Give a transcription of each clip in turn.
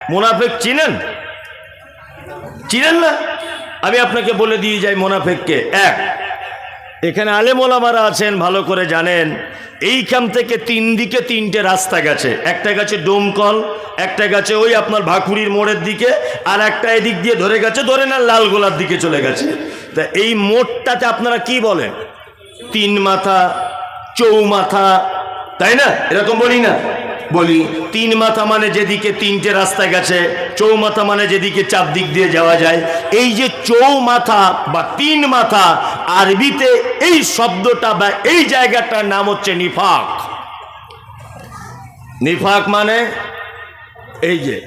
মুনাফিক চিনেন? চিনেন না? আমি আপনাকে বলে দিয়ে যাই মুনাফিককে। এক, এখানে আলেম ওলামারা আছেন, ভালো করে জানেন এইখান থেকে তিন দিকে তিনটে রাস্তা গেছে। একটা গেছে ডোমকল, একটা গেছে ওই আপনার ভাকুড়ির মোড়ের দিকে, আর একটা এদিক দিয়ে ধরে গেছে, ধরে না লালগোলার দিকে চলে গেছে। তা এই মোড়টাতে আপনারা কি বলেন? তিন মাথা, চৌমাথা, তাই না? এরকম বলি না? বলি। তিন মাথা মানে যেদিকে তিনটে রাস্তা গেছে, চৌমাথা মানে যেদিকে চার দিক দিয়ে যাওয়া যায়। এই যে চৌমাথা বা তিন মাথা, আরবিতে এই শব্দটা বা এই জায়গাটার নাম হচ্ছে নিফাক। নিফাক মানে এই যে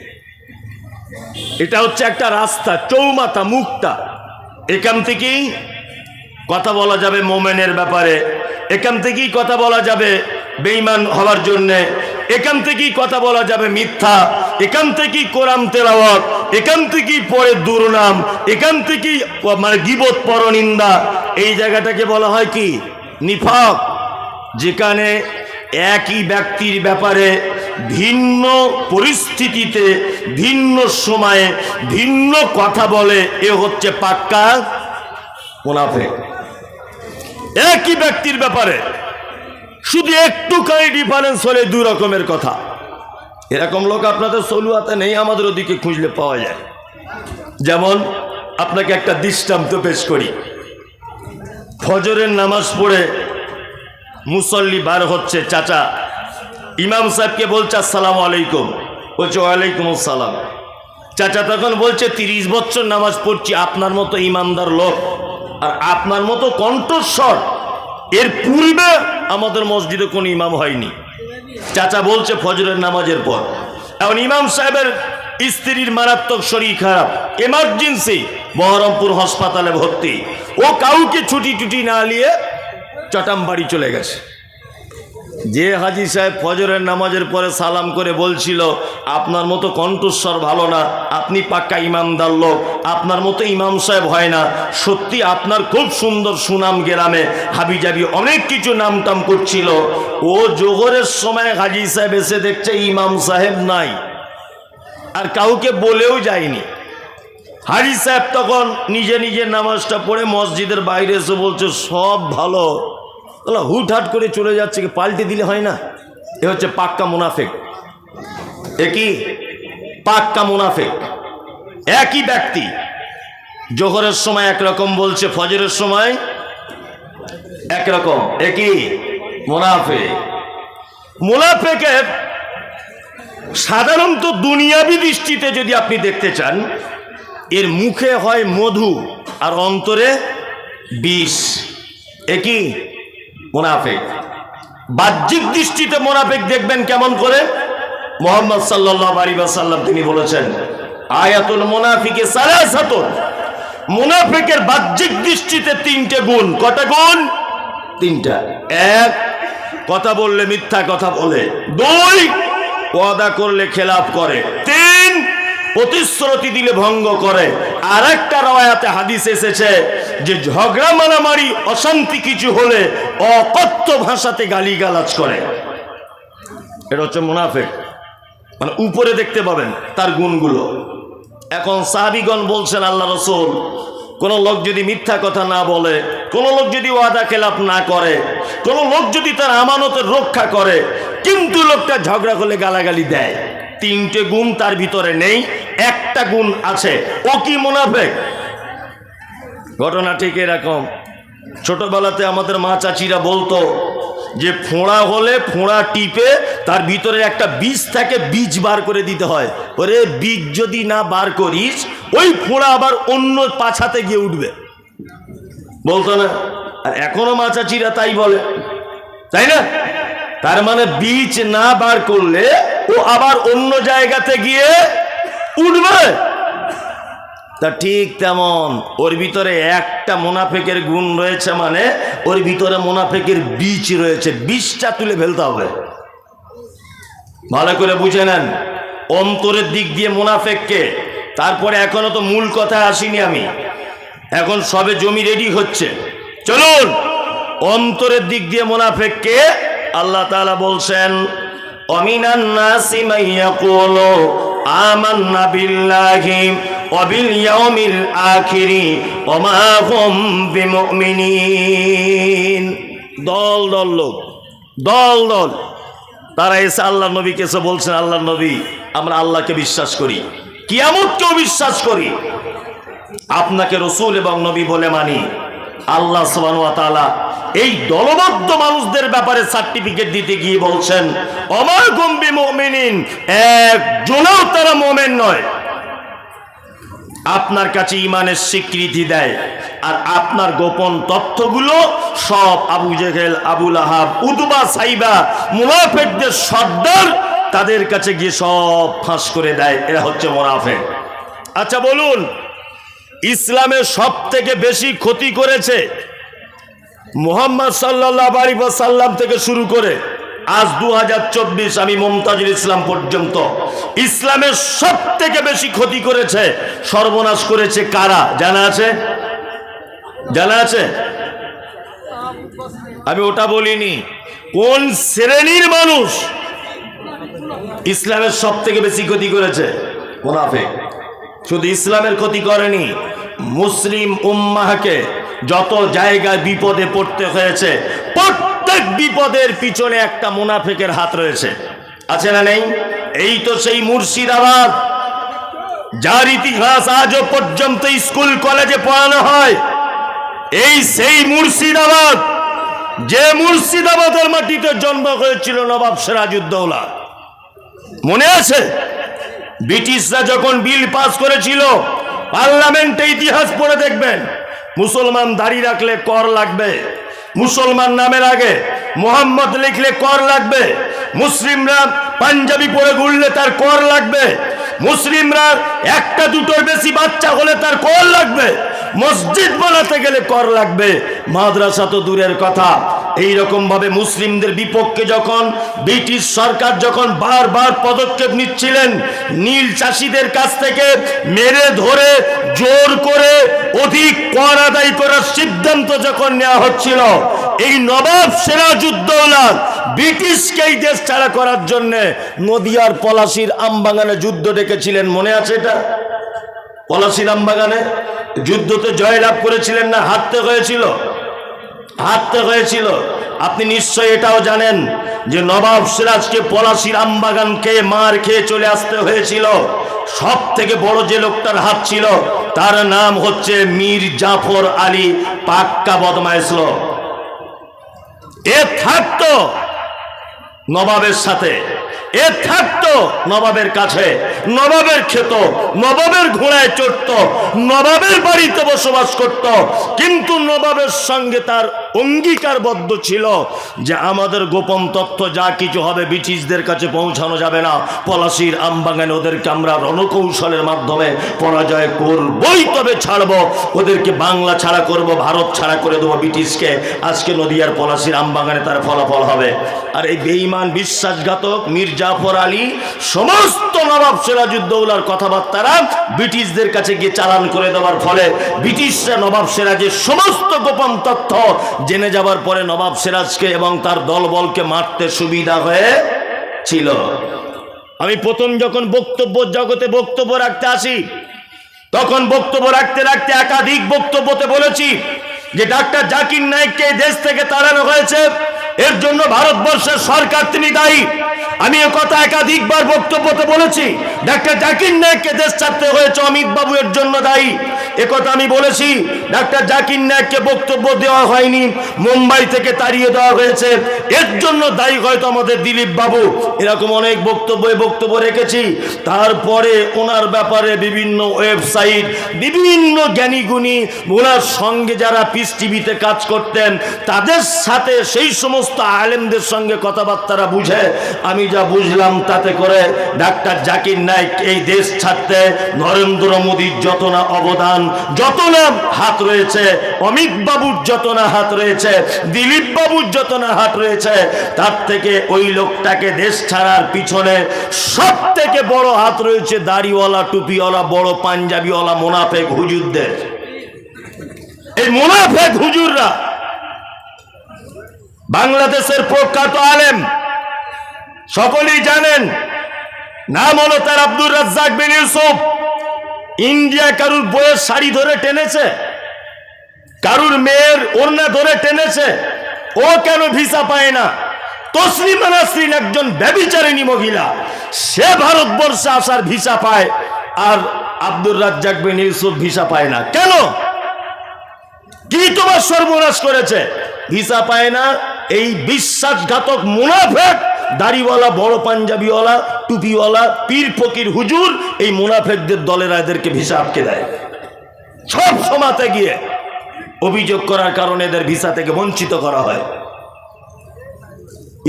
এটা হচ্ছে একটা রাস্তা, চৌমাথা, মুখটা। এখান থেকেই কথা বলা যাবে মোমেনের ব্যাপারে, এখান থেকেই কথা বলা যাবে বেঈমান হওয়ার জন্যে, এখান থেকেই কথা বলা যাবে মিথ্যা, এখান থেকেই কোরআন তেলাওয়াত, এখান থেকেই পরে দুর্নাম, এখান থেকেই মানে গীবত, পরনিন্দা। এই জায়গাটাকে বলা হয় কি? নিফাক। যেখানে একই ব্যক্তির ব্যাপারে ভিন্ন পরিস্থিতিতে, ভিন্ন সময়ে ভিন্ন কথা বলে, এ হচ্ছে পাক্কা মুনাফিক। একই ব্যক্তির ব্যাপারে শুধু একটুখানি ডিফারেন্স হলে দুই রকমের কথা। এরকম লোক আপনাদের সলুয়াতে নেই, আমাদের ওদিকে খুঁজলে পাওয়া যায়। যেমন আপনাকে একটা দৃষ্টান্ত পেশ করি। ফজরের নামাজ পড়ে মুসল্লি বার হচ্ছে, চাচা ইমাম সাহেবকে বলছে আসসালামু আলাইকুম, বলছে ওয়ালাইকুম আসসালাম। চাচা তখন বলছে 30 বছর নামাজ পড়ছি, আপনার মতো ইমানদার লোক আর আপনার মতো কণ্ঠস্বর এর পূর্বে আমাদের মসজিদে কোনো ইমাম হয়নি। চাচা বলছে ফজরের নামাজের পর। এখন ইমাম সাহেবের স্ত্রীর মারাত্মক শরীর খারাপ, এমার্জেন্সি, বহরমপুর হাসপাতালে ভর্তি। ও কাউকে ছুটি টুটি না নিয়ে চটাম বাড়ি চলে গেছে। যে হাজি সাহেব ফজরের নামাজের পরে সালাম করে বলছিল আপনার মতো কণ্ঠস্বর ভালো না, আপনি পাক্কা ইমানদার লোক, আপনার মতো ইমাম সাহেব হয় না, সত্যি আপনার খুব সুন্দর সুনাম গ্রামে হাবিজাবি অনেক কিছু নাম টাম করছিল। ও জোহরের সময় হাজি সাহেব এসে দেখছে ইমাম সাহেব নাই, আর কাউকে বলেও যায়নি। হাজি সাহেব তখন নিজে নিজে নামাজটা পড়ে মসজিদের বাইরে এসে বলছে সব ভালো, হুটহাট করে চলে যাচ্ছে, পাল্টে দিলে হয় না? এ হচ্ছে পাক্কা মুনাফিক। একই পাক্কা মুনাফিক। একই ব্যক্তি জোহরের সময় একরকম বলছে, ফজরের সময় একরকম। একই মুনাফিক। মুনাফিকের সাধারণত দুনিয়াবি দৃষ্টিতে যদি আপনি দেখতে চান, এর মুখে হয় মধু আর অন্তরে বিষ। একই মুনাফিক। বাহ্যিক দৃষ্টিতে মুনাফিক দেখবেন কেমন করে? মুহাম্মদ সাল্লাল্লাহু আলাইহি ওয়াসাল্লাম তিনি বলেছেন আয়াতুল মুনাফিকি সালাসাতুন। মুনাফিকের বাহ্যিক দৃষ্টিতে তিনটে গুণ। কটা গুণ? তিনটা। এক, কথা বললে মিথ্যা কথা বলে। দুই, ওয়াদা করলে খেলাফ করে। তিন, প্রতিশ্রুতি দিলে ভঙ্গ করে। আর একটা রওয়ায়াতে হাদিস এসেছে যে ঝগড়া মারামারি অশান্তি কিছু হলে অকথ্য ভাষাতে গালিগালাজ করে। এটা হচ্ছে মুনাফিক। মানে উপরে দেখতে পাবেন তার গুণগুলো। এখন সাহাবীগণ বলছেন আল্লাহ রাসূল, কোন লোক যদি মিথ্যা কথা না বলে, কোন লোক যদি ওয়াদা খেলাফ না করে, কোন লোক যদি তার আমানতের রক্ষা করে, কিন্তু লোকটা ঝগড়া করলে গালাগালি দেয়, তিনটে গুণ তার ভিতরে নেই, একটা গুণ আছে, ও কি? মুনাফিক। ঘটনা ঠিক এরকম। ছোটবেলাতে আমাদের মা চাচিরা বলতো যে ফোঁড়া হলে ফোঁড়া টিপে তার ভিতরে একটা বীজ থাকে, বীজ বার করে দিতে হয়। ওরে বীজ যদি না বার করিস ওই ফোঁড়া আবার অন্য পাছাতে গিয়ে উঠবে, বলতো না? আর এখনো মা চাচিরা তাই বলে, তাই না? তার মানে বীজ না বার করলে ও আবার অন্য জায়গাতে গিয়ে উঠবে। তা ঠিক তেমন ওর ভিতরে একটা মুনাফিকের গুণ রয়েছে, মানে ওর ভিতরে মুনাফিকের বীজ রয়েছে, বীজটা তুলে ফেলতে হবে। ভালো করে বুঝে নেন অন্তরের দিক দিয়ে মুনাফিককে। তারপরে এখনো তো মূল কথায় আসিনি আমি, এখন সবে জমি রেডি হচ্ছে। চলুন অন্তরের দিক দিয়ে মুনাফিককে আল্লাহ তাআলা বলছেন অমিনান নাসি মান ইয়াকুলু আমান্না বিল্লাহি ওয়া বিল ইয়াউমিল আখিরি ওয়া মা হুম বিমুমিনিন। দল দল লোক, দল দল তারা এসে আল্লাহ নবীকে এসে বলছেন, আল্লাহ নবী আমরা আল্লাহকে বিশ্বাস করি, কিয়ামতকেও বিশ্বাস করি, আপনাকে রসুল এবং নবী বলে মানি। আল্লাহ সুবহানাহু ওয়া তাআলা এই দলবদ্ধ মানুষদের ব্যাপারে সার্টিফিকেট দিতে গিয়ে বলছেন, ওমা হুম বিমুমিনিন, একজনও তারা মুমিন নয়। আপনার কাছে ঈমানের স্বীকৃতি দেয় আর আপনার গোপন তথ্যগুলো সব আবু জেহেল, আবু লাহাব, উতবা, সাইবা, মুনাফিকদের সর্দার তাদের কাছে গিয়ে সব ফাঁস করে দেয়। এরা হচ্ছে মুনাফিক। আচ্ছা বলুন, ইসলামের সব থেকে বেশি ক্ষতি করেছে মুহাম্মদ সাল্লাল্লাহু আলাইহি ওয়াসাল্লাম থেকে শুরু করে আজ 2024 আমি মুমতাজুল ইসলাম পর্যন্ত ইসলামের সব থেকে বেশি ক্ষতি করেছে, সর্বনাশ করেছে কারা জানা আছে? জানা আছে? আমি ওটা বলিনি, কোন শ্রেণীর মানুষ ইসলামের সব থেকে বেশি ক্ষতি করেছে? মুনাফিক। শুধু ইসলামের ক্ষতি করেনি, মুসলিম উম্মাহকে যত জায়গায় বিপদে পড়তে হয়েছে প্রত্যেক বিপদের পিছনে একটা মুনাফিকের হাত রয়েছে। আছে না নেই? এই তো সেই মুর্শিদাবাদ যার ইতিহাস আজও পর্যন্ত স্কুল কলেজে পড়ানো হয়। এই সেই মুর্শিদাবাদ যে মুর্শিদাবাদের মাটিতে জন্ম হয়েছিল নবাব সিরাজউদ্দৌলা। মনে আছে ব্রিটিশরা যখন বিল পাস করেছিল, পার্লামেন্টে ইতিহাস পড়ে দেখবেন, মুসলমান দাড়ি রাখলে কর লাগবে, মুসলমান নামের আগে মোহাম্মদ লিখলে কর লাগবে, মুসলিমরা পাঞ্জাবি পরে ঘুরলে তার কর লাগবে, মুসলিমরা একটা দুটোর বেশি বাচ্চা হলে তার কর লাগবে, মসজিদ বানাতে গেলে কর লাগবে, মাদ্রাসা তো দূরের কথা। এইরকম ভাবে মুসলিমদের বিপক্ষে যখন ব্রিটিশ সরকার যখন বারবার পদক্ষেপ নিচ্ছিলেন, নীল চাষীদের কাছ থেকে মেরে ধরে জোর করে অধিক কর আদায় করার সিদ্ধান্ত যখন নেওয়া হচ্ছিল, এই নবাব সিরাজউদ্দৌলা ব্রিটিশকে এই দেশ ছাড়া করার জন্য নদিয়ার পলাশীর আমবাগানে যুদ্ধ ডেকেছিলেন। মনে আছে এটা? পলাশীর আমবাগানে যুদ্ধতে জয়লাভ করেছিলেন না? হারতে হয়েছিল, হারতে হয়েছিল। আপনি নিশ্চয় এটাও জানেন যে নবাব সিরাজকে পলাশীর আমবাগানকে মার খেয়ে চলে আসতে হয়েছিল। সব থেকে বড় যে লোকটার হাত ছিল তার নাম হচ্ছে মীর জাফর আলী, পাক্কা বদমাইশ লোক। এ থাকতো নবাবের সাথে, এ থাকতো নবাবের কাছে, নবাবের খেত, নবাবের ঘোড়ায় চড়ত, নবাবের বাড়িতে বসবাস করত, কিন্তু নবাবের সঙ্গে তার অঙ্গীকারবদ্ধ ছিল যে আমাদের গোপন তথ্য যা কিছু হবে ব্রিটিশদের কাছে পৌঁছানো যাবে না। পলাশীর আমবাগানে ওদেরকে আমরা রণকৌশলের মাধ্যমে পরাজয় করবই, তবে ছাড়বো ওদেরকে, বাংলা ছাড়া করব, ভারত ছাড়া করে দেবো ব্রিটিশকে। আজকে নদিয়ার পলাশীর আমবাগানে তার ফলাফল হবে। আর এই বেঈমান বিশ্বাসঘাতক মীর জাফর আলী সমস্ত নবাব সিরাজউদ্দৌলার কথাবার্তারা ব্রিটিশদের কাছে গিয়ে চালান করে দেওয়ার ফলে ব্রিটিশরা নবাব সিরাজের সমস্ত গোপন তথ্য জেনে যাবার পরে নবাব সিরাজকে এবং তার দলবলকে মারতে সুবিধা হয়েছিল। আমি প্রথম যখন বক্তব্য জগতে বক্তব্য রাখতে আসি, তখন বক্তব্য রাখতে রাখতে একাধিক বক্তব্যতে বলেছি যে ডাক্তার জাকির নায়েককে দেশ থেকে তাড়ানো হয়েছে, এর জন্য ভারতবর্ষের সরকার তিনি দায়ী। আমি এ কথা একাধিকবার বক্তব্যতে বলেছি। ডাক্তার জাকির নায়েককে দেশ ছাড়তে হয়েছে, অমিত বাবু এর জন্য দায়ী, এ কথা আমি বলেছি। ডাক্তার জাকির নায়েককে বক্তব্য দেওয়া হয়নি, মুম্বাই থেকে তাড়িয়ে দেওয়া হয়েছে, এর জন্য দায়ী হয়তো আমাদের দিলীপ বাবু। এরকম অনেক বক্তব্য রেখেছি। তারপরে ওনার ব্যাপারে বিভিন্ন ওয়েবসাইট, বিভিন্ন জ্ঞানীগুণী ওনার সঙ্গে যারা পিস টিভিতে কাজ করতেন তাদের সাথে সেই সমস্ত আলেমদের সঙ্গে কথাবার্তারা বুঝে আমি যা বুঝলাম, তাতে করে ডাক্তার জাকির নায়েক এই দেশ ছাড়তে নরেন্দ্র মোদীর যত না অবদান, যত না হাত রয়েছে, অমিত বাবুর যত না হাত রয়েছে, দিলীপ বাবুর যত না হাত রয়েছে, তার থেকে ওই লোকটাকে দেশ ছাড়ার পিছনে সব থেকে বড় হাত রয়েছে দাড়িওয়ালা, টুপিওয়ালা, বড় পাঞ্জাবিওয়ালা মুনাফিক হুজুরদের। এই মুনাফিক হুজুররা বাংলাদেশের প্রখ্যাত আলেম, সকলেই জানেন নাম হলো তার আব্দুর রাজ্জাক বিন ইউসুফ। ইন্ডিয়া কারুর বইয়ের শাড়ি ধরে টেনেছে, কারুর মেয়ের ওড়না ধরে টেনেছে, ও কেন ভিসা পায় না? তসলিমা নাসরিন একজন ব্যভিচারিণী মহিলা, সে ভারতবর্ষে আসার ভিসা পায়, আর আব্দুর রাজ্জাক বিন ইউসুফ ভিসা পায় না কেন? কি তোমার সর্বনাশ করেছে? ভিসা পায় না এই বিশ্বাসঘাতক মুনাফেক, দাড়িওয়ালা, বড় পাঞ্জাবিওয়ালা, টুপিওয়ালা, পীর ফকির হুজুর, এই মুনাফেকদের দলেরা এদেরকে ভিসা আটকে দেয়। সব সমাতে গিয়ে অভিযোগ করার কারণে এদের ভিসা থেকে বঞ্চিত করা হয়।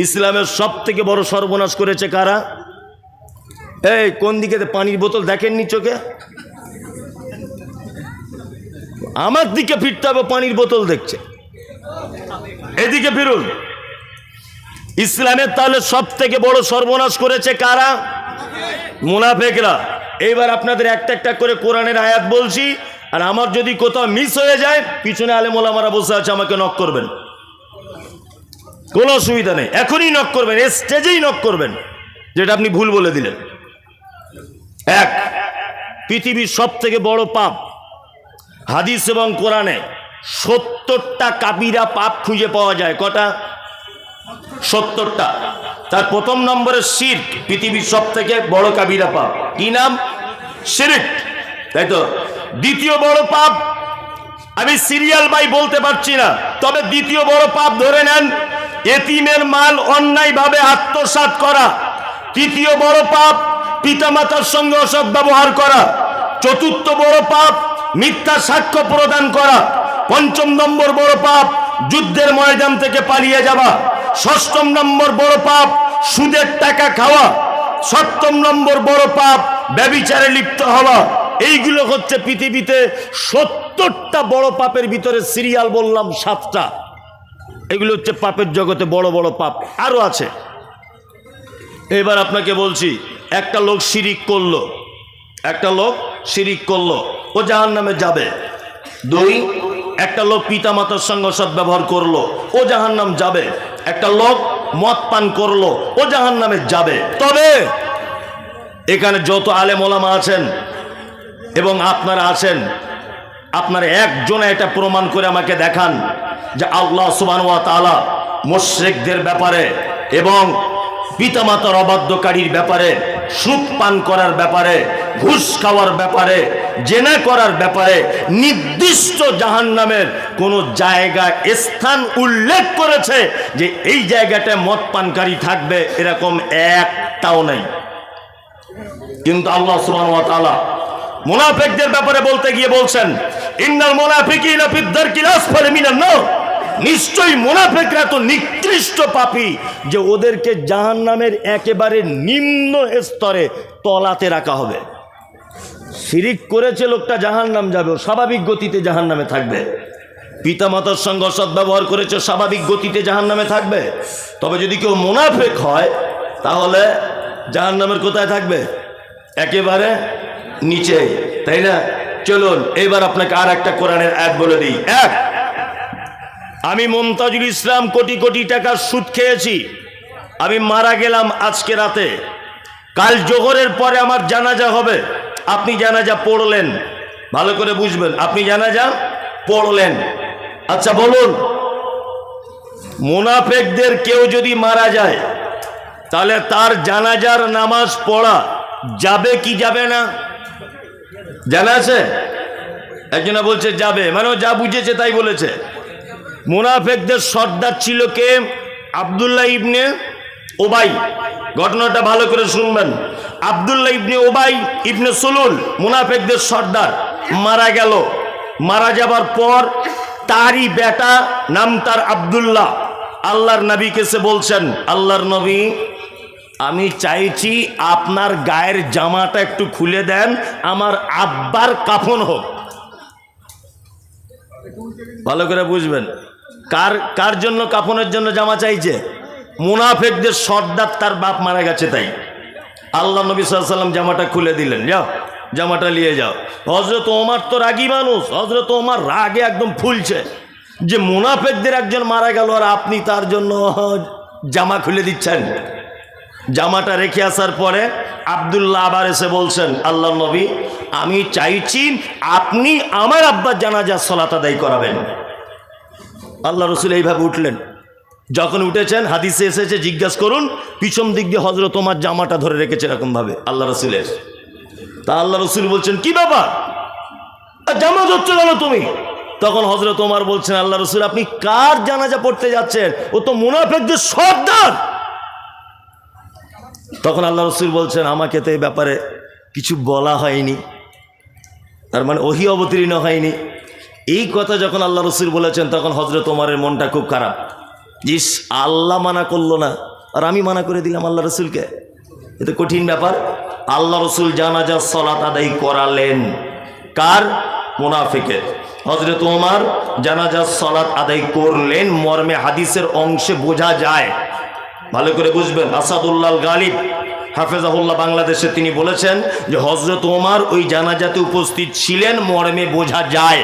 ইসলামের সব থেকে বড় সর্বনাশ করেছে কারা? এই কোন দিকে পানির বোতল দেখেননি চোখে? আমার দিকে ফিরতে হবে, পানির বোতল দেখছে, এদিকে ফিরুন। ইসলামের তাহলে সব থেকে বড় সর্বনাশ করেছে কারা? মুনাফেকরা। এইবার আপনাদের একটা একটা করে কোরআনের আয়াত বলছি, আর আমার যদি কোথাও মিস হয়ে যায়, পিছনে আলেম ওলামারা বসে আছে, আমাকে নক করবেন, কোনো অসুবিধা নেই, এখনই নক করবেন, স্টেজেই নক করবেন যেটা আপনি ভুল বলে দিলেন। এক, পৃথিবীর সব থেকে বড় পাপ, হাদিস এবং কোরআনে 70টা কাবিরা পাপ খুঁজে পাওয়া যায়। কটা? 70টা। তার প্রথম নম্বরে শিরক, পৃথিবীর সব থেকে বড় কাবিরা পাপ। কি নাম? শিরক, তাই তো? দ্বিতীয় বড় পাপ, আমি সিরিয়াল বাই বলতে পারছি না, তবে দ্বিতীয় বড় পাপ ধরে নেন এতিমের মাল অন্যায়ভাবে আত্মসাৎ করা। তৃতীয় বড় পাপ, পিতামাতার সঙ্গে অসৎ ব্যবহার করা। চতুর্থ বড় পাপ, মিথ্যা সাক্ষ্য প্রদান করা। পঞ্চম নম্বর বড় পাপ, যুদ্ধের ময়দান থেকে পালিয়ে যাওয়া। ষষ্ঠম নম্বর বড় পাপ, সুদের টাকা খাওয়া। সপ্তম নম্বর বড় পাপ, ব্যভিচারে লিপ্ত হওয়া। এইগুলো হচ্ছে পৃথিবীতে 70টা বড় পাপের ভিতরে সিরিয়াল বললাম 7টা। এগুলো হচ্ছে পাপের জগতে বড় বড় পাপ, আরো আছে। এবার আপনাকে বলছি, একটা লোক শিরিক করলো, একটা লোক শিরিক করলো, ও জাহান্নামে যাবে। 2, একটা লোক পিতামাতার সঙ্গে সদ্ব্যবহার করলো, ও জাহান্নাম যাবে। একটা লোক মদ পান করলো, ও জাহান্নামে যাবে। তবে এখানে যত আলেম ওলামা আছেন এবং আপনারা আছেন, আপনারা একজনে এটা প্রমাণ করে আমাকে দেখান যে আল্লাহ সুবহানাহু ওয়া তাআলা মুশরিকদের ব্যাপারে এবং পিতামাতার অবাধ্যকারীর ব্যাপারে, সুদ পান করার ব্যাপারে, ঘুষ খাওয়ার ব্যাপারে, জেনা করার ব্যাপারে নির্দিষ্ট জাহান্নামের কোন জায়গা, স্থান উল্লেখ করেছে যে এই জায়গাটায় মদ পানকারী থাকবে, এরকম একটাও নাই। কিন্তু আল্লাহ সুবহানাহু ওয়া তাআলা মুনাফিকদের ব্যাপারে বলতে গিয়ে বলছেন, ইন্নাল মুনাফিকিনা ফিদ দারকিল আসফালি মিনান নার। নিশ্চয়ই মুনাফিকরা তো নিকৃষ্ট পাপী যে ওদেরকে জাহান্নামের একেবারে নিম্ন স্তরে তলাতে রাখা হবে। শিরিক করেছে লোকটা, জাহান্নাম যাবে, স্বাভাবিক গতিতে জাহান্নামে থাকবে। পিতামাতার সঙ্গে অসৎ ব্যবহার করেছে, স্বাভাবিক গতিতে জাহান্নামে থাকবে। তবে যদি কেউ মুনাফিক হয় তাহলে জাহান্নামের কোথায় থাকবে? একেবারে নিচে, তাই না? চলুন এবার আপনাকে আর একটা কোরআনের আয়াত বলে দিই। এক, আমি মুমতাজুল ইসলাম কোটি কোটি টাকার সুদ খেয়েছি, আমি মারা গেলাম আজকে রাতে, কাল জোহরের পরে আমার জানাজা হবে। আপনি জানাজা পড়লেন, ভালো করে বুঝবেন, আপনি জানাজা পড়লেন। আচ্ছা বলুন, মুনাফিকদের কেউ যদি মারা যায় তাহলে তার জানাজার নামাজ পড়া যাবে কি যাবে না? জানা আছে? একজনা বলছে যাবে, মানে যা বুঝেছে তাই বলেছে। মুনাফিকদের সর্দার ছিল কে? আব্দুল্লাহ ইবনে উবাই। ঘটনাটা ভালো করে শুনবেন। আব্দুল্লাহ ইবনে উবাই ইবনে সুলুল মুনাফিকদের সর্দার মারা গেল। মারা যাবার পর তারই বেটা, নাম তার আব্দুল্লাহ, আল্লাহর নবীকে সে বলছেন, আল্লাহর নবী আমি চাইছি আপনার গায়ের জামাটা একটু খুলে দেন, আমার আব্বার কাফন হোক। ভালো করে বুঝবেন, কার জন্য কাফনের জন্য জামা চাইছে? মুনাফিকদের সর্দার, তার বাপ মারা গেছে তাই। আল্লাহ নবী সাল্লাল্লাহু আলাইহি ওয়াসাল্লাম জামাটা খুলে দিলেন, যাও জামাটা নিয়ে যাও। হযরত ওমর তো রাগী মানুষ, হযরত ওমর রাগে একদম ফুলছে যে মুনাফিকদের একজন মারা গেল আর আপনি তার জন্য জামা খুলে দিচ্ছেন। জামাটা রেখে আসার পরে আব্দুল্লাহ আবার এসে বলছেন, আল্লাহ নবী, আমি চাইছি আপনি আমার আব্বার জানাজার সালাত আদায় করাবেন। আল্লাহ রসুল এইভাবে উঠলেন। যখন উঠেছেন, হাদিসে এসেছে, জিজ্ঞাসা করুন, পিছন দিক দিয়ে হযরত ওমর জামাটা ধরে রেখেছে এরকম ভাবে আল্লাহ রসুলের। তা আল্লাহ রসুল বলছেন, কি ব্যাপার, জামা ধরছো কেন তুমি? তখন হযরত ওমর বলছেন, আল্লাহ রসুল, আপনি কার জানাজা পড়তে যাচ্ছেন? ও তো মুনাফিকদের সর্দার। তখন আল্লাহ রসুল বলছেন, আমাকে তো এই ব্যাপারে কিছু বলা হয়নি, তার মানে ওহী অবতীর্ণ হয়নি। এই কথা যখন আল্লাহ রসুল বলেছেন, তখন হযরত ওমরের মনটা খুব খারাপ। জিস, আল্লাহ মানা করলো না আর আমি মানা করে দিলাম আল্লাহ রসুলকে, এটা কঠিন ব্যাপার। আল্লাহ রসুল জানাজার সালাত আদায় করালেন কার? মুনাফিকের। হযরত ওমর জানাজার সালাত আদায় করলেন, মর্মে হাদিসের অংশে বোঝা যায়, ভালো করে বুঝবেন। আসাদুল্লাহ গালিব হাফেজাহুল্লাহ বাংলাদেশে তিনি বলেছেন যে হযরত ওমর ওই জানাজাতে উপস্থিত ছিলেন, মর্মে বোঝা যায়।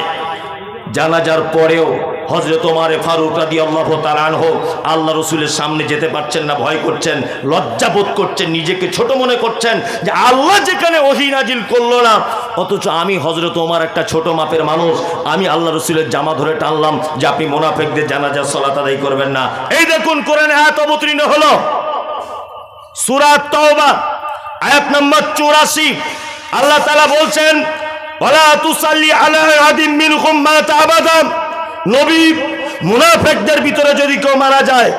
জানাজার পরেও হযরত ওমর ফারুক রাদিয়াল্লাহু তাআলা আনহু আল্লাহ রসুলের সামনে যেতে পারছেন না, ভয় করছেন, লজ্জাবোধ করছেন, নিজেকে ছোট মনে করছেন যে আল্লাহ যেখানে ওহী নাজিল করলো না, অথচ আমি হযরত ওমর একটা ছোট মাপের মানুষ, আমি আল্লাহ রসুলের জামা ধরে টানলাম যে আপনি মুনাফিকদের জানাজার সালাত আদায় করবেন না। এই দেখুন কোরআনে আয়াত অবতীর্ণ হলো, সূরা তাওবা আয়াত নম্বর 84। আল্লাহ তাআলা বলছেন, ওয়ালা তুসাল্লি আলা আহাদিন মিনহুম মাতা আবাদা। নবী, মুনাফিকদের ভিতরে যদি কেউ মারা যায়,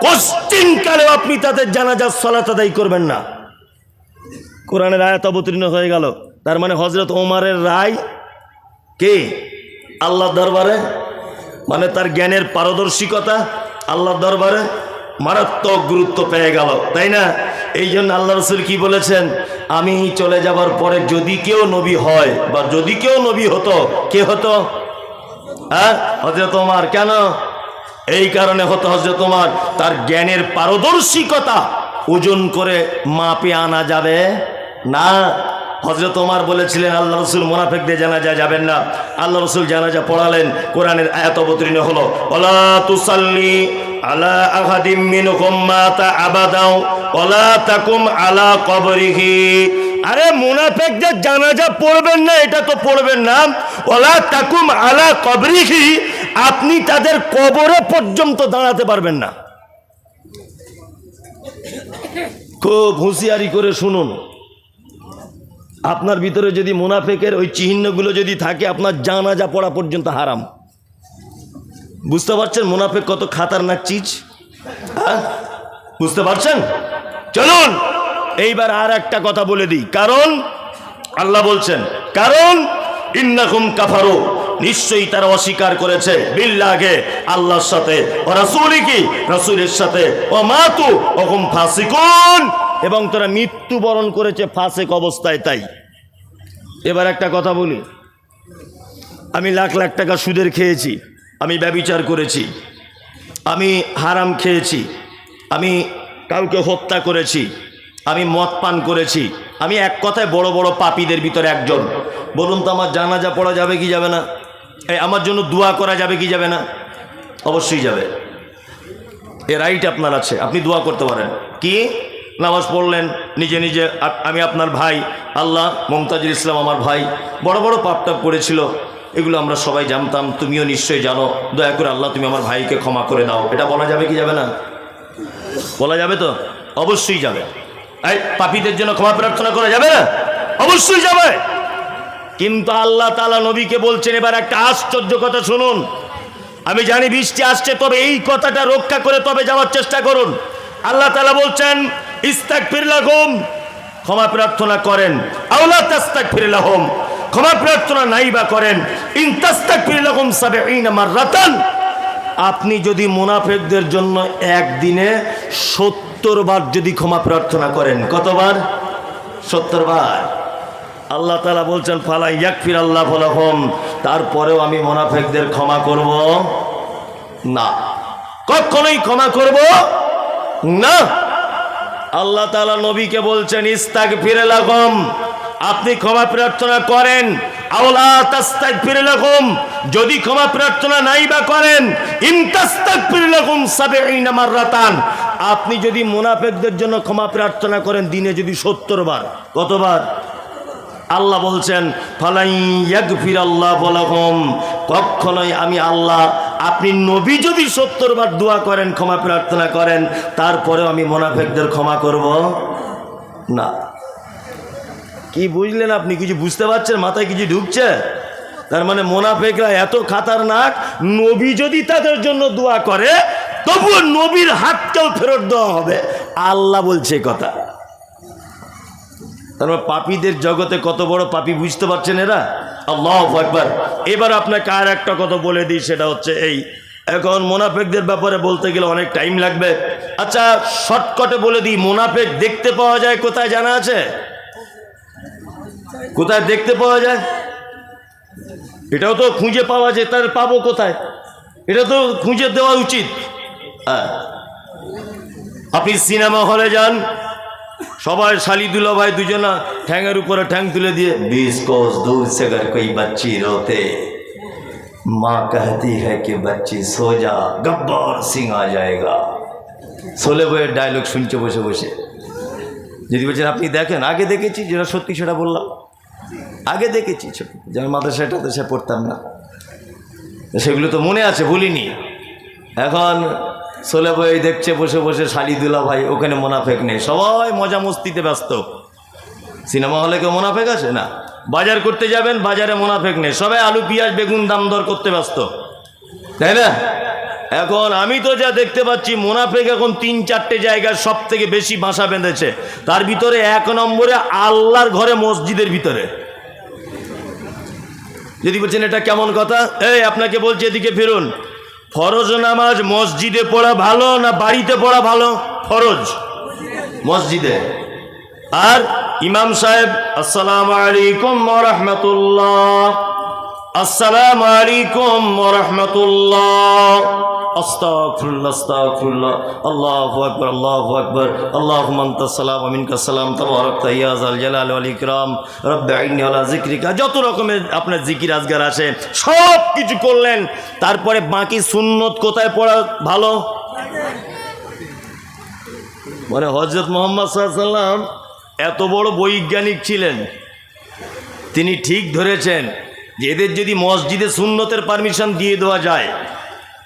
কোশ্চিন কালেও আপনি তাদের জানাজার সালাত আদায় করবেন না। কোরআনের আয়াত অবতীর্ণ হয়ে গেল। তার মানে হযরত ওমরের রায় কে? আল্লাহর দরবারে, মানে তার জ্ঞানের পারদর্শিকতা আল্লাহর দরবারে মারাত্মক গুরুত্ব পেয়ে গেল, তাই না? এই জন্য আল্লাহ রসুল কি বলেছেন, আমি চলে যাবার পরে যদি কেউ নবী হয় বা যদি কেউ নবী হতো, কে হতো? হযরত ওমর। কেন? এই কারণে হতো হযরত ওমর, তার জ্ঞানের পারদর্শিকতা ওজন করে মাপে আনা যাবে না। হযরত ওমর বলেছিলেন, আল্লাহ রসুল মুনাফিকদের জানাজা যাবেন না। আল্লাহ রসুল জানাজা পড়ালেন, কোরআনের আয়াত অবতীর্ণ হলো, ওয়ালা তুসাল্লি আলা আহাদিম মিনহুম মাতা আবাদা ওয়ালা তাকুম আলা কবরিহি। আরে মুনাফিকদের জানাজা পড়বেন না, এটা তো পড়বেন না, ওয়ালা তাকুম আলা কবরিহি, আপনি তাদের কবরে পর্যন্ত দাঁড়াতে পারবেন না। খুব হুঁশিয়ারি করে শুনুন, আপনার ভিতরে যদি মুনাফিকের ওই চিহ্নগুলো যদি থাকে, আপনার জানাজা পড়া পর্যন্ত হারাম। বুঝতে পারছেন মুনাফিক কত খাতারনাক চিজ? বুঝতে পারছেন? চলুন এইবার আর একটা কথা বলে দিই, কারণ আল্লাহ বলছেন, কারণ ইন্নাকুম কাফারু, নিশ্চয়ই তারা অস্বীকার করেছে, বিল্লাহে আল্লাহর সাথে, ও রাসূলিহি, রাসূলের সাথে, ও মাতু ওহুম ফাসিকুন, এবং তারা মৃত্যুবরণ করেছে ফাসিক অবস্থায়। তাই এবার একটা কথা বলি, আমি লাখ লাখ টাকা সুদের খেয়েছি, আমি ব্যভিচার করেছি, আমি হারাম খেয়েছি, আমি কাউকে হত্যা করেছি, আমি মদ পান করেছি, আমি এক কথায় বড় বড় পাপীদের ভিতরে একজন। বলুন তো আমার জানাজা পড়া যাবে কি যাবে না? আমার জন্য দোয়া করা যাবে কি যাবে না? অবশ্যই যাবে। এ রাইট আপনার আছে, আপনি দোয়া করতে পারেন। কি? নামাজ পড়লেন নিজে নিজে, আমি আপনার ভাই, আল্লাহ মমতাজুল ইসলাম আমার ভাই বড় বড় পাপ টাপ করেছিল, এগুলো আমরা সবাই জানতাম, তুমিও নিশ্চয়ই জানো, দয়া করে আল্লাহ তুমি আমার ভাইকে ক্ষমা করে দাও, এটা বলা যাবে কি যাবে না? বলা যাবে তো? অবশ্যই যাবে। এই পাপীদের জন্য ক্ষমা প্রার্থনা করা যাবে না? অবশ্যই যাবে। কিন্তু আল্লাহ তাআলা নবীকে বলছেন, এবার একটা আশ্চর্য কথা শুনুন, আমি জানি বৃষ্টি আসছে, তবে এই কথাটা রক্ষা করে তবে যাওয়ার চেষ্টা করুন। আল্লাহ তাআলা বলছেন, ইস্তাগফির লাহুম, ক্ষমা প্রার্থনা করেন, আওলা তাস্তাগফির লাহুম, ক্ষমা প্রার্থনা নাই বা করেন, ইন তাস্তাগফির লাহুম ৭০ মাররাতান, আপনি যদি মুনাফিকদের জন্য একদিনে ৭০ বার যদি ক্ষমা প্রার্থনা করেন, কতবার? ৭০ বার। আল্লাহ তাআলা বলছেন, ফালা ইয়াগফির আল্লাহু লাহুম, তারপরেও আমি মুনাফিকদের ক্ষমা করব না, কখনোই ক্ষমা করব না। আল্লাহ তাআলা নবীকে বলছেন, ইস্তাগফির লাহুম, আপনি ক্ষমা প্রার্থনা করেন, আওলা তাস্তাগফির লাকুম, যদি ক্ষমা প্রার্থনা নাই বা করেন, ইন তাস্তাগফির লাকুম ৭০ মাররাতান, আপনি যদি মুনাফিকদের জন্য ক্ষমা প্রার্থনা করেন দিনে যদি ৭০ বার, কতবার? আল্লাহ বলছেন ফালাই ইয়াগফিরাল্লাহু লাকুম, কখনোই আমি আল্লাহ, আপনি নবী যদি ৭০ বার দোয়া করেন, ক্ষমা প্রার্থনা করেন, তারপরেও আমি মুনাফিকদের ক্ষমা করব না। কি বুঝলেন আপনি? কিছু বুঝতে পারছেন? মাথায় কিছু ঢুকছে? তার মানে মুনাফিকরা এত খাতারনাক, নবী যদি তাদের জন্য দোয়া করে তবুও নবীর হাতটাও ফেরত দেওয়া হবে, আল্লাহ বলছে কথা। তার মানে পাপীদের জগতে কত বড় পাপী বুঝতে পারছেন এরা? আল্লাহু আকবার। এবার আপনাকে আর একটা কথা বলে দিই, সেটা হচ্ছে এই, এখন মুনাফিকদের ব্যাপারে বলতে গেলে অনেক টাইম লাগবে। আচ্ছা শর্টকাটে বলে দিই, মুনাফিক দেখতে পাওয়া যায় কোথায় জানা আছে? কোথায় দেখতে পাওয়া যায়? এটাও তো খুঁজে পাওয়া যায়, তার পাবো কোথায়? এটা তো খুঁজে দেওয়া উচিত। আপনি সিনেমা হলে যান, সবাই শালি দুলা ভাই দুজনা ঠ্যাঙের উপরে ঠ্যাং তুলে দিয়ে 20 কোস दूर से अगर कोई बच्ची रोते माँ कहती है कि बच्ची सो जा गब्बर सिंह आ जाएगा, সোলে বইয়ের ডায়লগ শুনছে বসে বসে। যদি বলছেন আপনি দেখেন, আগে দেখেছি, যেটা সত্যি সেটা বললাম, আগে দেখেছি, ছোট যেমন মাদ্রাসাটাতে সে পড়তাম না, সেগুলো তো মনে আছে, ভুলিনি। এখন সোলে বই দেখছে বসে বসে শালি দুলা ভাই, ওখানে মুনাফিক নেই, সবাই মজা মস্তিতে ব্যস্ত। সিনেমা হলে কেউ মুনাফিক আছে না? বাজার করতে যাবেন, বাজারে মুনাফিক নেই, সবাই আলু পেঁয়াজ বেগুন দাম দর করতে ব্যস্ত, তাই না? এখন আমি তো যা দেখতে পাচ্ছি, মুনাফিক এখন ৩-৪টে জায়গায় সব থেকে বেশি বাসা বেঁধেছে। তার ভিতরে ১ নম্বরে আল্লাহর ঘরে, মসজিদের ভিতরে। যদি বলছেন এটা কেমন কথা, এই আপনাকে বলছি এদিকে ফিরুন। ফরজ নামাজ মসজিদে পড়া ভালো না বাড়িতে পড়া ভালো? ফরজ মসজিদে। আর ইমাম সাহেব আসসালামু আলাইকুম ওয়া রাহমাতুল্লাহ, আসসালামু আলাইকুম ওয়া রাহমাতুল্লাহ, আস্তাগফিরুল্লাহ আস্তাগফিরুল্লাহ, আল্লাহু আকবার আল্লাহু আকবার, আল্লাহুম্মা আনতাস সালাম ওয়া মিনকাস সালাম, তাবারাকতা ইয়া যাল জালালি ওয়াল ইকরাম, রব্বি আইনি আলা যিকরিকা, যত রকমের আপনার জিকির আজগার আছে সব কিছু করলেন। তারপরে বাকি সুন্নত কোথায় পড়া ভালো? মানে হযরত মুহাম্মদ সাল্লাল্লাহু আলাইহি ওয়াসাল্লাম এত বড় বৈজ্ঞানিক ছিলেন, তিনি ঠিক ধরেছেন যে এদের যদি মসজিদে সুন্নতের পারমিশন দিয়ে দেওয়া যায়,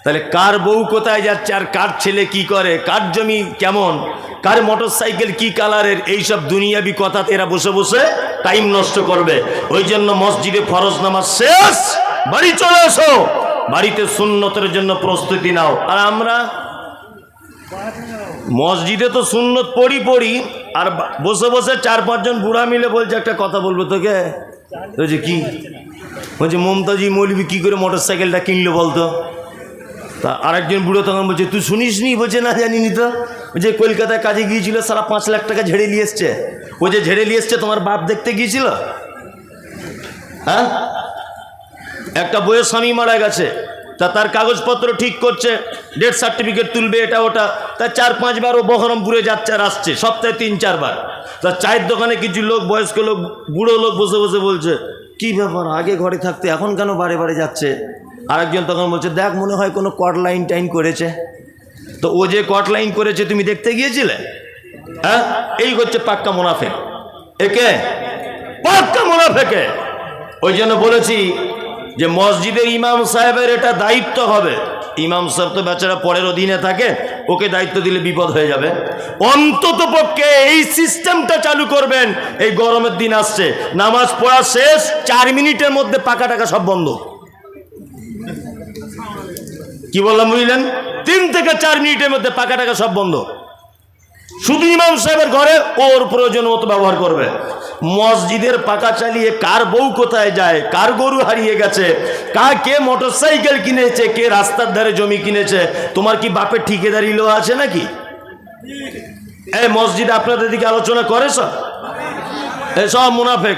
তাহলে কার বউ কোথায় যাচ্ছে, আর কার ছেলে কি করে, কার জমি কেমন, কার মোটর সাইকেল কি কালারের, এইসব দুনিয়াবি কথাতে এরা বসে বসে টাইম নষ্ট করবে। ওই জন্য মসজিদে ফরজ নামাজ শেষ, বাড়ি চলে এসো, বাড়িতে সুন্নতের জন্য প্রস্তুতি নাও। আর আমরা মসজিদে তো সুন্নত পড়ি, আর বসে বসে 4-5 জন বুড়া মিলে বলছে একটা কথা বলবো তোকে, বলছে কি, বলছে মমতাজি মৌলবি কি করে মোটর সাইকেলটা কিনলো বলতো। তা আরেকজন বুড়ো তখন বলছে তুই শুনিস নি? বলছে না জানিনি তো। বলছে কলকাতায় কাজে গিয়েছিল, সারা 5 লাখ টাকা ঝেড়ে নিয়ে এসছে। ও যে ঝেড়ে নিয়ে এসছে তোমার বাপ দেখতে গিয়েছিল? হ্যাঁ, একটা বইয়ের স্বামী মারা গেছে, তা তার কাগজপত্র ঠিক করছে, ডেথ সার্টিফিকেট তুলবে, এটা ওটা, তা 4-5 বার ও বহরমপুরে যাচ্ছে আর আসছে, সপ্তাহে 3-4 বার। তা চায়ের দোকানে কিছু লোক, বয়স্ক লোক, বুড়ো লোক বসে বসে বলছে কি ব্যাপার, আগে ঘরে থাকতে এখন কেন বারে বারে যাচ্ছে? আরেকজন তখন বলছে দেখ মনে হয় কোনো কট লাইন টাইন করেছে। তো ও যে কট লাইন করেছে তুমি দেখতে গিয়েছিলে? হ্যাঁ, এই হচ্ছে পাক্কা মুনাফিক, একে পাক্কা মুনাফিকে। ওই জন্য বলেছি যে মসজিদের ইমাম সাহেবের এটা দায়িত্ব হবে। ইমাম সাহেব তো বেচারা পরের অধীনে থাকে, ওকে দায়িত্ব দিলে বিপদ হয়ে যাবে। অন্তত পক্ষে এই সিস্টেমটা চালু করবেন। এই গরমের দিন আসছে, নামাজ পড়া শেষ, 4 মিনিটের মধ্যে পাকা টাকা সব বন্ধ। কি বললাম বুঝলেন? 3 থেকে 4 মিনিটের মধ্যে পাকা টাকা সব বন্ধ। শুধু ইমাম সাহেবের ঘরে ওর প্রয়োজন মতো ব্যবহার করবে। মসজিদের পাকা চালিয়ে কার বউ কোথায় যায়, কার গরু হারিয়ে গেছে, কে মোটর সাইকেল কিনেছে, কে রাস্তার ধারে জমি কিনেছে, তোমার কি বাপের ঠিকাদারি লো আছে নাকি? এই মসজিদে আপনাদের দিকে আলোচনা করে সব, এসব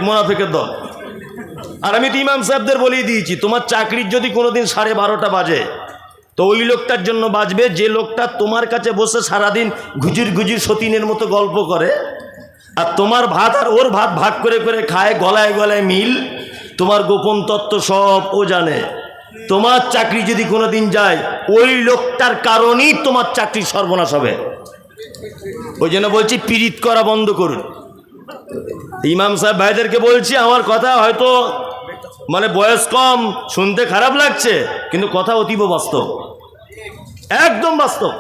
মুনাফিকের দল। আর আমি তো ইমাম সাহেবদের বলেই দিয়েছি, তোমার চাকরির যদি কোনোদিন 12:30 বাজে, তো ওই লোকটার জন্য বাজবে যে লোকটা তোমার কাছে বসে সারাদিন ঘুজির সতীনের মতো গল্প করে, আর তোমার ভাত আর ওর ভাত ভাগ করে করে খায়, গলায় গলায় মিল। তোমার গোপন তত্ত্ব সব ও জানে। তোমার চাকরি যদি কোনোদিন যায়, ওই লোকটার কারণেই তোমার চাকরি সর্বনাশ হবে। ওই জন্য বলছি পীড়িত করা বন্ধ করুন। ইমাম সাহেব ভাইদেরকে বলছি, আমার কথা হয়তো মানে বয়স কম, শুনতে খারাপ লাগছে, কিন্তু কথা অতীব বাস্তব, একদম বাস্তব।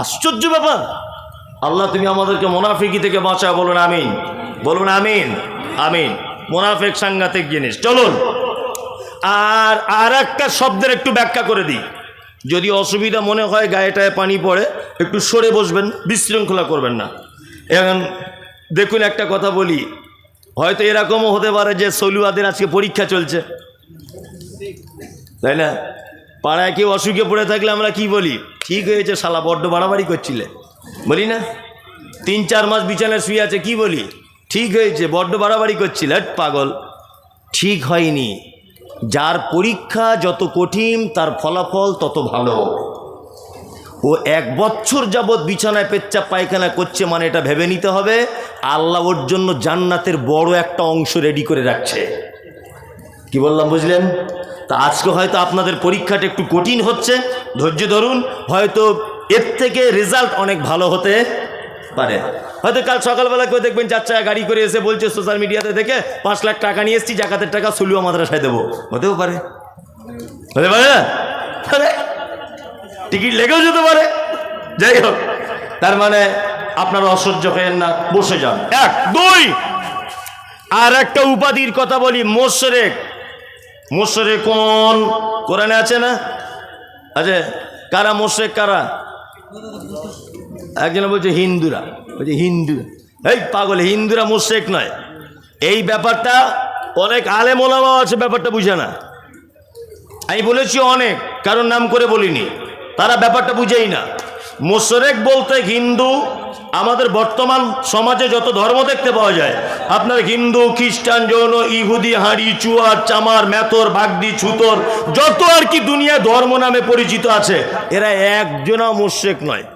আশ্চর্য ব্যাপার। আল্লাহ তুমি আমাদেরকে মুনাফিকি থেকে বাঁচাও, বলুন আমিন, বলুন আমিন, আমিন। মুনাফিক সাংঘাতিক জিনিস। চলুন আর একটা শব্দের একটু ব্যাখ্যা করে দিই। যদি অসুবিধা মনে হয়, গায়েটায় পানি পড়ে, একটু সরে বসবেন, বিশৃঙ্খলা করবেন না। এখন দেখুন একটা কথা বলি, হয়তো এরকমও হতে পারে যে সলুয়াদের আজকে পরীক্ষা চলছে, তাই না? পাড়ায় কেউ অসুখে পড়ে থাকলে আমরা কি বলি? ঠিক হয়েছে শালা, বড্ড বাড়াবাড়ি করছিলে, বলি না? 3-4 মাস বিছানায় শুয়ে আছে, কি বলি? ঠিক হয়েছে, বড্ড বাড়াবাড়ি করছিলে, পাগল। ঠিক হয়নি। যার পরীক্ষা যত কঠিন, তার ফলাফল তত ভালো। ও 1 বছর যাবৎ বিছানায় পেচ্ছাপ পায়খানা করছে, মানে এটা ভেবে নিতে হবে আল্লাহ ওর জন্য জান্নাতের বড় একটা অংশ রেডি করে রাখছে। কি বললাম বুঝলেন? তা আজকে হয়তো আপনাদের পরীক্ষাটা একটু কঠিন হচ্ছে, ধৈর্য ধরুন, হয়তো এর থেকে রেজাল্ট অনেক ভালো হতে পারে। হয়তো কাল সকালবেলা কেউ দেখবেন 4 চাকা গাড়ি করে এসে বলছে সোশ্যাল মিডিয়াতে দেখে 5 লাখ টাকা নিয়ে এসেছি, জাকাতের টাকা সুলুয়া মাদ্রাসায় দেবো। হতেও পারে, হতে পারে না? টিকিট লেগেও যেতে পারে। যাই হোক, তার মানে আপনারা অসহ্য হয়েন না, বসে যান। 1, 2 আর একটা উপাধির কথা বলি, মোশরেক। মোশরেক কোন কোরআনে আছে না? আচ্ছা, কারা মোশরেক? কারা? একজন বলছে হিন্দুরা, বলছে হিন্দুরা। এই পাগল, হিন্দুরা মোশরেক নয়। এই ব্যাপারটা অনেক আলেম ওলামা আছে, ব্যাপারটা বুঝে না। আমি বলেছি অনেক, কারণ নাম করে বলিনি, তারা ব্যাপারটা বুঝেই না। মোশরেক বলতে হিন্দু, আমাদের বর্তমান সমাজে যত ধর্ম দেখতে পাওয়া যায়, আপনার হিন্দু, খ্রিস্টান, জৈন, ইহুদি, হাঁড়ি, চুয়ার, চামার, মেথর, বাগদি, ছুতর, যত আর কি দুনিয়া ধর্ম নামে পরিচিত আছে, এরা একজনা মোশরেক নয়।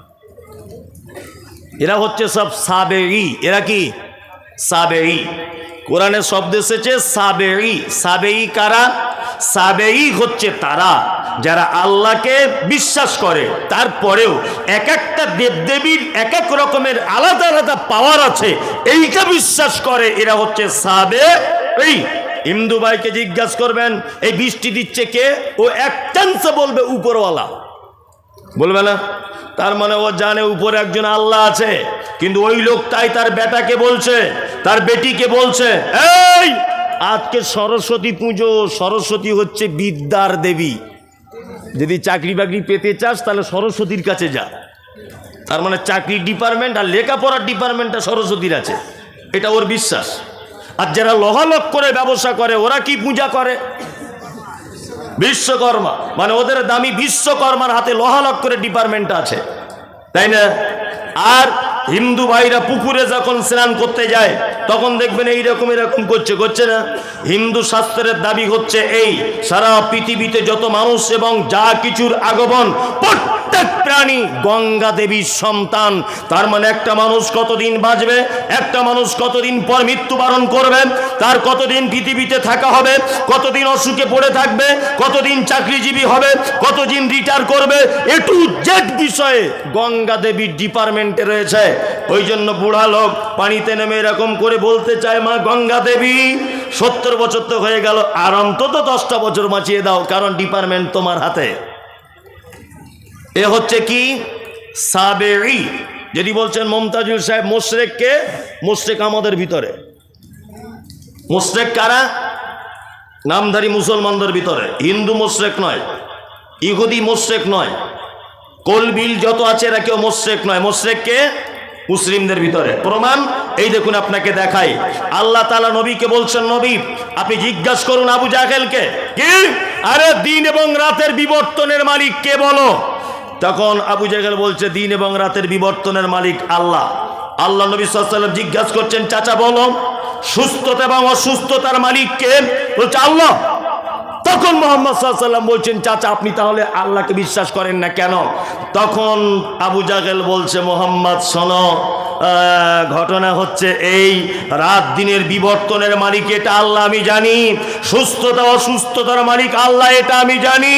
এরা হচ্ছে সব সাবেঈ। এরা কি? সাবেঈ। কোরআনের শব্দ এসেছে সাবেঈ। সাবেঈ কারা? সাবেঈ হচ্ছে তারা যারা আল্লাহকে বিশ্বাস করে, তারপরেও এক একটা দেবদেবীর এক এক রকমের আলাদা আলাদা পাওয়ার আছে, এইটা বিশ্বাস করে। এরা হচ্ছে সাবেঈ। হিন্দু ভাইকে জিজ্ঞাসা করবেন এই বৃষ্টি দিচ্ছে কে, ও এক চান্সে বলবে উপরওয়ালা, বলবে না? তার মানে ও জানে উপরে একজন আল্লাহ আছে, কিন্তু ওই লোকটাই তার বেটাকে বলছে, তার বেটিকে বলছে, এই আজকে সরস্বতী পুজো, সরস্বতী হচ্ছে বিদ্যার দেবী, যদি চাকরি বাকরি পেতে চাস তাহলে সরস্বতীর কাছে যা। তার মানে চাকরির ডিপার্টমেন্ট আর লেখাপড়ার ডিপার্টমেন্টটা সরস্বতীর আছে, এটা ওর বিশ্বাস। আর যারা লোহালক করে ব্যবসা করে, ওরা কি পূজা করে? বিশ্বকর্মা, মানে ওদের দামি বিশ্বকর্মার হাতে লোহালক করে ডিপার্টমেন্ট আছে, তাই না? আর হিন্দু ভাইরা পুকুরে যখন স্নান করতে যায়, তখন দেখবেন এইরকম এরকম করছে না? হিন্দু শাস্ত্রের দাবি হচ্ছে এই, সারা পৃথিবীতে যত মানুষ এবং যা কিছুর আগমন, প্রত্যেক প্রাণী গঙ্গা দেবীর সন্তান। তার মানে একটা মানুষ কতদিন বাঁচবে, একটা মানুষ কতদিন পর মৃত্যুবরণ করবে, তার কতদিন পৃথিবীতে থাকা হবে, কতদিন অসুখে পড়ে থাকবে, কতদিন চাকরিজীবী হবে, কতদিন রিটায়ার করবে, এ টু জেড বিষয়ে গঙ্গা দেবীর ডিপার্টমেন্টে রয়েছে। ওই জন্য বুড়া লোক পানিতে নেমে এরকম করে বলতে চায়, মা গঙ্গা দেবী 70 বছর তো হয়ে গেল, আর অন্তত 10টা বছর বাঁচিয়ে দাও, কারণ ডিপার্টমেন্ট তোমার হাতে। এ হচ্ছে কি? সাবেঈ। যদি বলছেন মমতাজুল সাহেব মোশরেক কে, মোশরেক আমাদের ভিতরে। মোশরেক কারা? নামধারী মুসলমানদের ভিতরে। হিন্দু মোশরেক নয়, ইহুদি মোশরেক নয়, কলবিল যত আছে এরা কেউ মোশরেক নয়। মোশরেক কে? মুসলিমদের ভিতরে। প্রমাণ এই দেখুন, আপনাকে দেখাই। আল্লাহ তাআলা নবীকে বলছেন, নবী আপনি জিজ্ঞাসা করুন আবু জাহেলকে, কি আরে দিন এবং রাতের বিবর্তনের মালিক কে বলো? তখন আবু জাহেল বলছে, দিন এবং রাতের বিবর্তনের মালিক আল্লাহ। আল্লাহ নবী সাল্লাল্লাহু আলাইহি ওয়াসাল্লাম জিজ্ঞাসা করছেন, চাচা বলো সুস্থতা এবং অসুস্থতার মালিক কে? বলছে আল্লাহ। তখন মুহাম্মদ সাল্লাল্লাহু আলাইহি ওয়াসাল্লাম বলছেন, চাচা আপনি তাহলে আল্লাহকে বিশ্বাস করেন না কেন? তখন আবু জাহেল বলছে, মুহাম্মদ শোনো, ঘটনা হচ্ছে এই, রাত দিনের বিবর্তনের মালিক এটা আল্লাহ আমি জানি, সুস্থতা অসুস্থতার মালিক আল্লাহ এটা আমি জানি,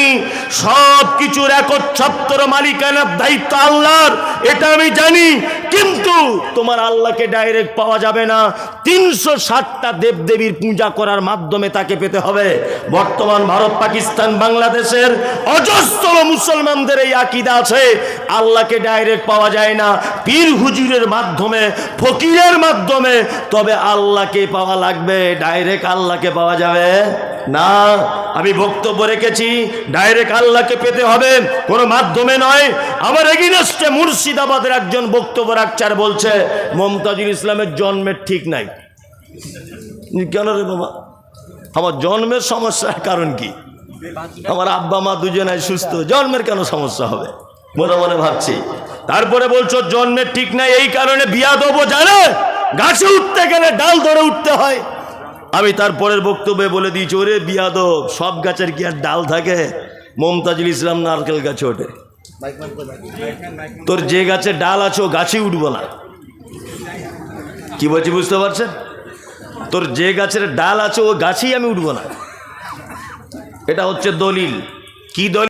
সব কিছুর একচ্ছত্র মালিকানার দায়িত্ব আল্লাহর এটা আমি জানি, কিন্তু তোমার আল্লাহকে ডাইরেক্ট পাওয়া যাবে না, 360টা দেবদেবীর পূজা করার মাধ্যমে তাকে পেতে হবে। বর্তমান ভারত, পাকিস্তান, বাংলাদেশের অজস্র মুসলমানদের এই আকীদা আছে, আল্লাহকে ডাইরেক্ট পাওয়া যায় না, পীর হুজুরের মাধ্যমে, ফকিরের মাধ্যমে, তবে আল্লাহকে পাওয়া লাগবে, ডাইরেক্ট আল্লাহকে পাওয়া যাবে না। আমি বক্তব্য রেখেছি, ডাইরেক্ট আল্লাহকে পেতে হবে, কোনো মাধ্যমে নয়। আমার এগেইনস্টে মুর্শিদাবাদের একজন বক্তব্য রাখছে আর বলছে মমতাজুল ইসলামের জন্মের ঠিক নাই। কেন রে বাবা? আমার জন্মের সমস্যার কারণ কি? আমার আব্বা মা দুজনাই সুস্থ, জন্মের কেন সমস্যা হবে? মনে মনে ভাবছি। তারপরে বলছো জন্মের ঠিক নাই, এই কারণে বিয়া দেবো, জানে গাছে উঠতে গেলে ডাল ধরে উঠতে হয়। আমি তারপরের বক্তব্যে বলে দিয়েছি, ওরে বিয়াদব, সব গাছের কি আর ডাল থাকে? মমতাজুল ইসলাম নারকেল গাছে ওঠে, তোর যে গাছে ডাল আছে ও গাছেই উঠবো না। কি বলছি বুঝতে পারছেন? তোর যে গাছের ডাল আছে ও গাছেই আমি উঠবো না। এটা হচ্ছে দলিল। কি দলিল?